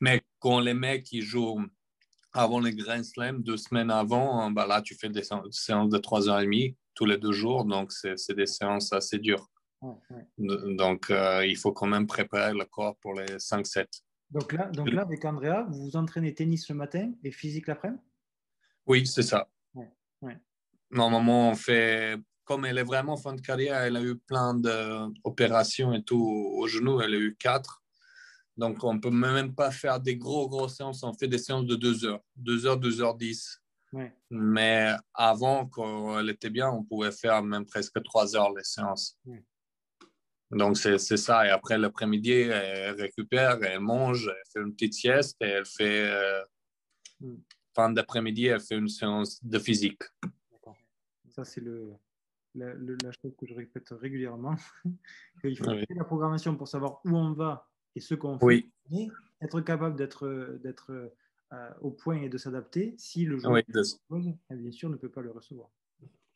Mais quand les mecs ils jouent avant les Grand Slam, 2 semaines avant, bah là, tu fais des séances de 3h30 tous les 2 jours. Donc, c'est des séances assez dures. Ouais, ouais. Donc, il faut quand même préparer le corps pour les 5-7. Donc là, avec Andrea, vous vous entraînez tennis le matin et physique l'après-midi? Oui, c'est ça. Ouais, ouais. Normalement, on fait, comme elle est vraiment fin de carrière, elle a eu plein d'opérations et tout au genou, elle a eu 4. Donc, on ne peut même pas faire des grosses séances. On fait des séances de 2 heures, 2 heures, 2h10. Ouais. Mais avant, quand elle était bien, on pouvait faire même presque 3 heures les séances. Ouais. Donc, c'est ça. Et après, l'après-midi, elle récupère, elle mange, elle fait une petite sieste et elle fait, Mm. fin d'après-midi, elle fait une séance de physique. D'accord. Ça, c'est la chose que je répète régulièrement. Il faut Oui, créer la programmation pour savoir où on va et ce qu'on fait, oui, et être capable d'être au point et de s'adapter si le joueur, oui, bien sûr, ne peut pas le recevoir.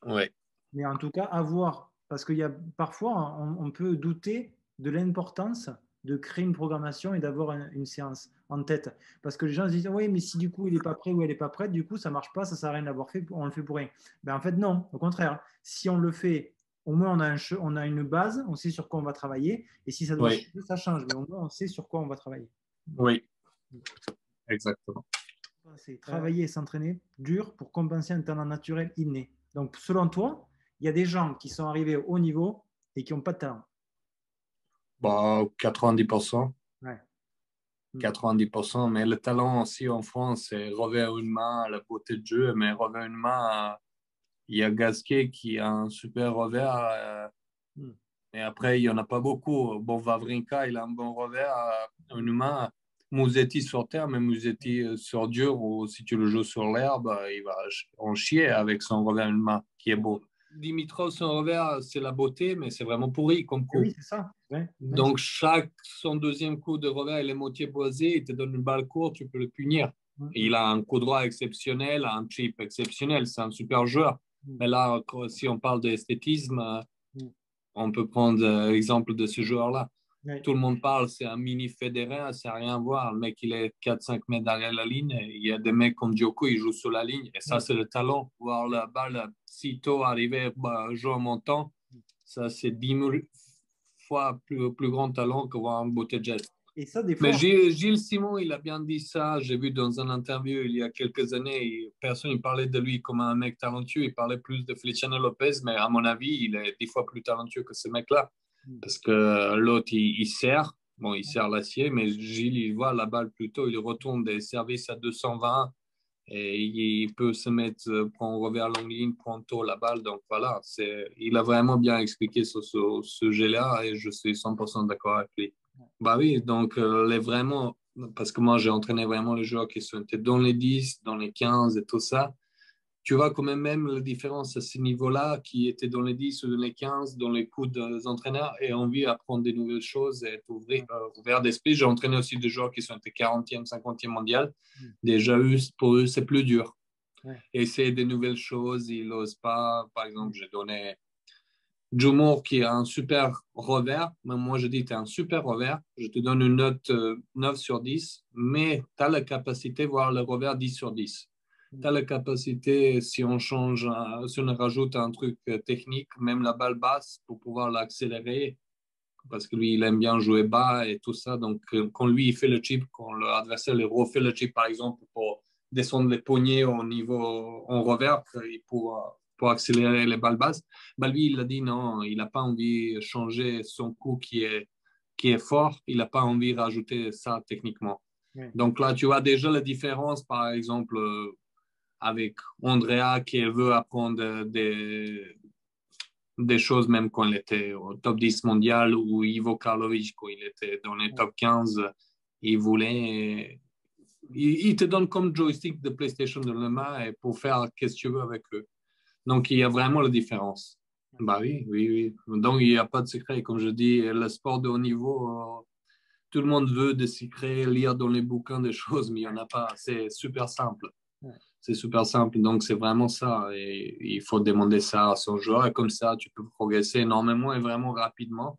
oui. Mais en tout cas, avoir, parce qu'il y a parfois, on peut douter de l'importance de créer une programmation et d'avoir une séance en tête. Parce que les gens se disent, oui, mais si du coup il n'est pas prêt ou elle n'est pas prête, du coup ça ne marche pas, ça ne sert à rien d'avoir fait, on le fait pour rien. Ben, en fait, non, au contraire. Si on le fait, au moins on a une base, on sait sur quoi on va travailler, et si ça doit Oui, changer, ça change, mais au moins on sait sur quoi on va travailler. oui, exactement. C'est travailler et s'entraîner dur pour compenser un talent naturel inné. Donc, selon toi, il y a des gens qui sont arrivés au haut niveau et qui n'ont pas de talent. Bah, 90%. Ouais. Mm. 90%, mais le talent aussi en France, c'est revers une main, la beauté de jeu, mais revers une main, il y a Gasquet qui a un super revers, Mm. et après, il n'y en a pas beaucoup. Bon, Wawrinka, il a un bon revers, une main. Musetti sur terre, mais Musetti sur dur, ou si tu le joues sur l'herbe, il va en chier avec son revers une main, qui est beau. Dimitrov, son revers, c'est la beauté, mais c'est vraiment pourri comme Et oui, coup. c'est ça. Ouais. Ouais. Donc, son deuxième coup de revers, il est moitié boisé, il te donne une balle courte, tu peux le punir. Mm, Et mm, il a un coup droit exceptionnel, un chip exceptionnel, c'est un super joueur. mm, Mais là, si on parle d'esthétisme, mm. on peut prendre l'exemple de ce joueur-là. Ouais. Tout le monde parle, c'est un mini Federer, c'est rien à voir. Le mec, il est 4-5 mètres derrière la ligne. Il y a des mecs comme Djoko, ils jouent sur la ligne. Et ça, Ouais. c'est le talent. Voir la balle si tôt arriver, jouer en montant, ça, c'est 10 000 fois plus grand talent que voir un Buttigieg. Et ça, des Mais fois, Gilles Simon, il a bien dit ça. J'ai vu dans une interview il y a quelques années, personne ne parlait de lui comme un mec talentueux. Il parlait plus de Feliciano Lopez, mais à mon avis, il est 10 fois plus talentueux que ce mec-là. mm, Parce que l'autre, il sert. Bon, il sert l'acier, mais Gilles, il voit la balle plutôt. Il retourne des services à 220 et il peut se mettre, prendre revers longue ligne, prendre tôt la balle. Donc voilà, il a vraiment bien expliqué ce sujet-là et je suis 100% d'accord avec lui. Bah oui, donc les vraiment, parce que moi j'ai entraîné vraiment les joueurs qui sont étaient dans les 10, dans les 15 et tout ça. Tu vois quand même la différence à ce niveau-là, qui étaient dans les 10 ou dans les 15, dans les coups des entraîneurs, et envie d'apprendre des nouvelles choses et être ouvert d'esprit. J'ai entraîné aussi des joueurs qui sont été 40e, 50e mondial. mm, Déjà, pour eux, c'est plus dur. ouais. Essayer des nouvelles choses, ils n'osent pas. Par Mm, exemple, j'ai donné Jumour qui a un super revers. Mais moi, je dis, tu as un super revers. Je te donne une note 9 sur 10, mais tu as la capacité de voir le revers 10 sur 10. Tu mm, as la capacité, si on change, si on rajoute un truc technique, même la balle basse, pour pouvoir l'accélérer, parce que lui, il aime bien jouer bas et tout ça. Donc, quand lui, il fait le chip, quand l'adversaire lui refait le chip, par exemple, pour descendre les poignets au niveau, en revers, pour accélérer les balles basses, bah lui, il a dit non, il n'a pas envie de changer son coup qui est fort, il n'a pas envie de rajouter ça techniquement. ouais. Donc là, tu vois déjà la différence, par exemple, avec Andrea qui veut apprendre des choses même quand il était au top 10 mondial ou Ivo Karlovic quand il était dans les top 15, il voulait il te donne comme joystick de PlayStation de la main et pour faire qu'est-ce que tu veux avec eux. Donc il y a vraiment la différence. Bah oui, oui, oui. Donc il n'y a pas de secret. Comme je dis, le sport de haut niveau, tout le monde veut des secrets, lire dans les bouquins des choses, mais il n'y en a pas. C'est super simple. Ouais. C'est super simple, donc c'est vraiment ça. Et il faut demander ça à son joueur, et comme ça, tu peux progresser énormément et vraiment rapidement.